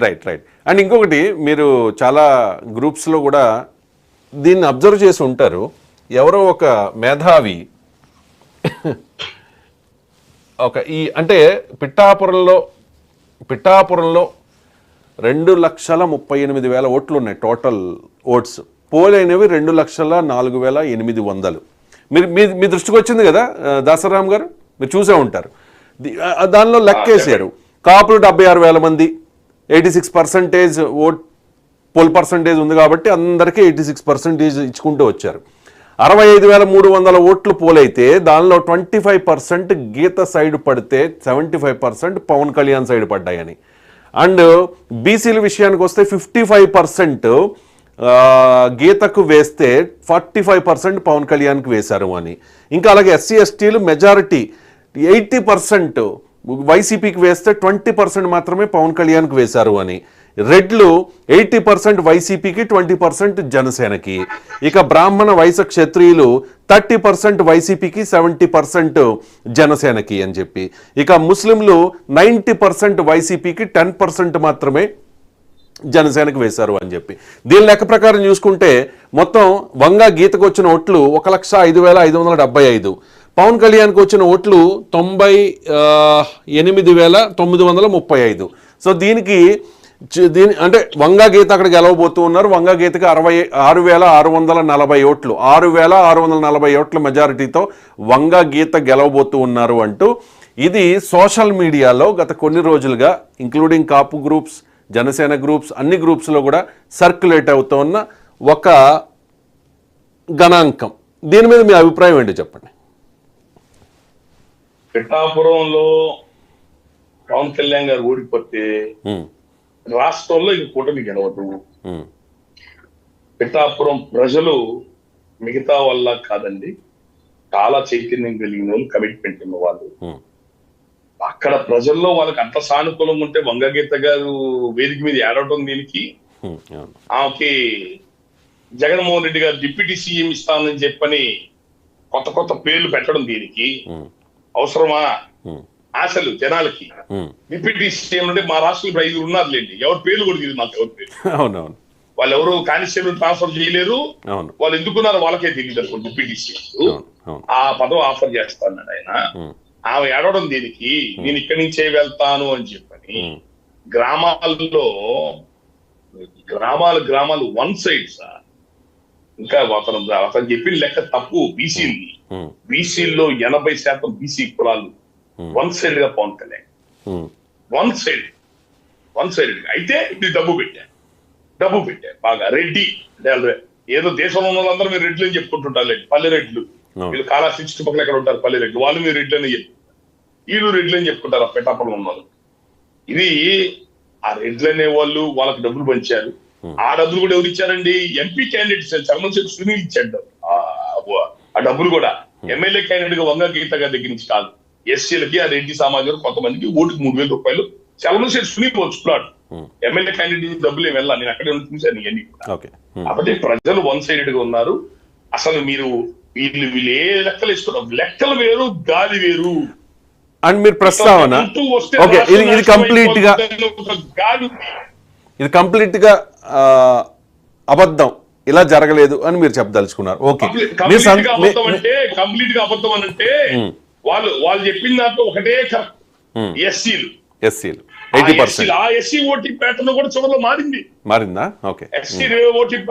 Right right. And ఇంకొకటి, మీరు చాలా గ్రూప్స్లో కూడా దీన్ని అబ్జర్వ్ చేసి ఉంటారు. ఎవరో ఒక మేధావి అంటే పిఠాపురంలో 2,38,000 ఓట్లు ఉన్నాయి టోటల్ ఓట్స్. పోలైనవి 2,04,800. మీ దృష్టికి వచ్చింది కదా దాసరాం గారు, మీరు చూసే ఉంటారు. దానిలో లెక్కేసారు. కాపులు 76,000 మంది, 86% ఓట్ పోల్ పర్సంటేజ్ ఉంది కాబట్టి అందరికీ 86% ఇచ్చుకుంటూ వచ్చారు. 65,300 ఓట్లు పోలైతే దానిలో 25% గీత సైడ్ పడితే 75% పవన్ కళ్యాణ్ సైడ్ పడ్డాయని. అండ్ బీసీల విషయానికి వస్తే 55% గీతకు వేస్తే 45% పవన్ కళ్యాణ్కి వేశారు అని. ఇంకా అలాగే ఎస్సీ ఎస్టీలు మెజారిటీ 80% వైసీపీకి వేస్తే 20% మాత్రమే పవన్ కళ్యాణ్కి వేశారు అని. రెడ్లు 80% వైసీపీకి, 20% జనసేనకి. ఇక బ్రాహ్మణ వైశ్య క్షత్రియులు 30% వైసీపీకి, 70% జనసేనకి అని చెప్పి. ఇక ముస్లింలు 90% వైసీపీకి, 10% మాత్రమే జనసేనకు వేశారు అని చెప్పి. దీని లెక్క ప్రకారం చూసుకుంటే మొత్తం వంగ గీతకు వచ్చిన ఓట్లు 1,05,575. పవన్ కళ్యాణ్కి వచ్చిన ఓట్లు 98,935. సో దీని అంటే వంగా గీత అక్కడ గెలవబోతూ ఉన్నారు. వంగా గీతకి 66,640 ఓట్లు, 6,640 ఓట్ల మెజారిటీతో వంగా గీత గెలవబోతూ ఉన్నారు అంటూ ఇది సోషల్ మీడియాలో గత కొన్ని రోజులుగా ఇంక్లూడింగ్ కాపు గ్రూప్స్, జనసేన గ్రూప్స్, అన్ని గ్రూప్స్లో కూడా సర్క్యులేట్ అవుతూ ఉన్న ఒక గణాంకం. దీని మీద మీ అభిప్రాయం ఏంటి చెప్పండి. పిఠాపురంలో పవన్ కళ్యాణ్ గారు ఓడిపోతే రాష్ట్రంలో ఇంక కూటమి గెలవదు. పిఠాపురం ప్రజలు మిగతా వల్ల కాదండి, చాలా చైతన్యం కలిగిన వాళ్ళు, కమిట్మెంట్ ఉన్న వాళ్ళు. అక్కడ ప్రజల్లో వాళ్ళకి అంత సానుకూలం ఉంటే వంగగీత గారు వేదిక మీద ఏడవటం దీనికి, ఆమెకి జగన్మోహన్ రెడ్డి గారు డిప్యూటీ సీఎం ఇస్తానని చెప్పని కొత్త కొత్త పేర్లు పెట్టడం దీనికి అవసరమా? ఆశలు జనాలకి డిప్యూటీ సీఎం అంటే మా రాష్ట్రంలో 5 ఉన్నారులేండి, ఎవరి పేర్లు కూడా తెలియదు నాకు. ఎవరి పేరు వాళ్ళు ఎవరు కానిస్టేబుల్ ట్రాన్స్ఫర్ చేయలేరు, వాళ్ళు ఎందుకున్నారో వాళ్ళకే తెలియదు అనుకోండి. డిప్యూటీ సీఎం ఆ పదవి ఆఫర్ చేస్తాన్నాడు ఆయన. ఆమె ఏడవడం దీనికి, నేను ఇక్కడి నుంచే వెళ్తాను అని చెప్పని. గ్రామాలు 1 సైడ్ సార్. ఇంకా అతను చెప్పిన లెక్క తప్పు. బీసీల్లో 80% బీసీ కులాలు 1 సైడ్ గా పవన్ కళ్యాణ్ 1 సైడ్ అయితే ఇది డబ్బు పెట్టారు బాగా. రెడ్డి ఏదో దేశంలో ఉన్న వాళ్ళందరూ మీరు రెడ్లు అని చెప్పుకుంటుంటారు. పల్లె రెడ్లు వీళ్ళు కాళహస్తి చుట్టుపక్కల ఎక్కడ ఉంటారు పల్లె రెడ్లు, వాళ్ళు మీరు రెడ్లు అని చెప్పుకుంటారు. వీళ్ళు రెడ్లు అని చెప్పుకుంటారు ఆ పిఠాపురంలో ఉన్నారు. ఇది ఆ రెడ్లు అనే వాళ్ళు వాళ్ళకి డబ్బులు పంచారు. ఆ డబ్బులు కూడా ఎవరు ఇచ్చారండి? ఎంపీ క్యాండిడేట్స్ చర్మశెట్టి సునీల్ ఇచ్చాడు ఆ డబ్బులు కూడా. ఎమ్మెల్యే క్యాండిడేట్ గా వంగ గీత గారి దగ్గర నుంచి కాదు. ఎస్సీలకి, ఆ రెడ్డి సామాజిక కొంతమందికి ఓటుకు 3,000 రూపాయలు చర్మశెట్టి సునీల్ వచ్చుకున్నాడు. ఎమ్మెల్యే క్యాండిడేట్ డబ్బులు ఏమి వెళ్ళాలి, నేను అక్కడే చూశాను ఇవన్నీ. కాబట్టి ప్రజలు 1 సైడెడ్ గా ఉన్నారు. అసలు మీరు వీళ్ళు ఏ లెక్కలు ఇస్తున్నారు? లెక్కలు వేరు, గాలి వేరు. అండ్ మీరు ప్రస్తావన ఇది కంప్లీట్ గా అబద్ధం, ఇలా జరగలేదు అని మీరు చెప్పదలుచుకున్నారు. ఓకే, కంప్లీట్ గా అబద్ధం అంటే వాళ్ళు చెప్పిన దాంట్లో ఒకటే కరెక్ట్. ఎస్సీలు 80%. ఆ ఎస్సీ ఓటింగ్ ప్యాటర్న్ కూడా చివరిలో మారిందా? Okay, SC voting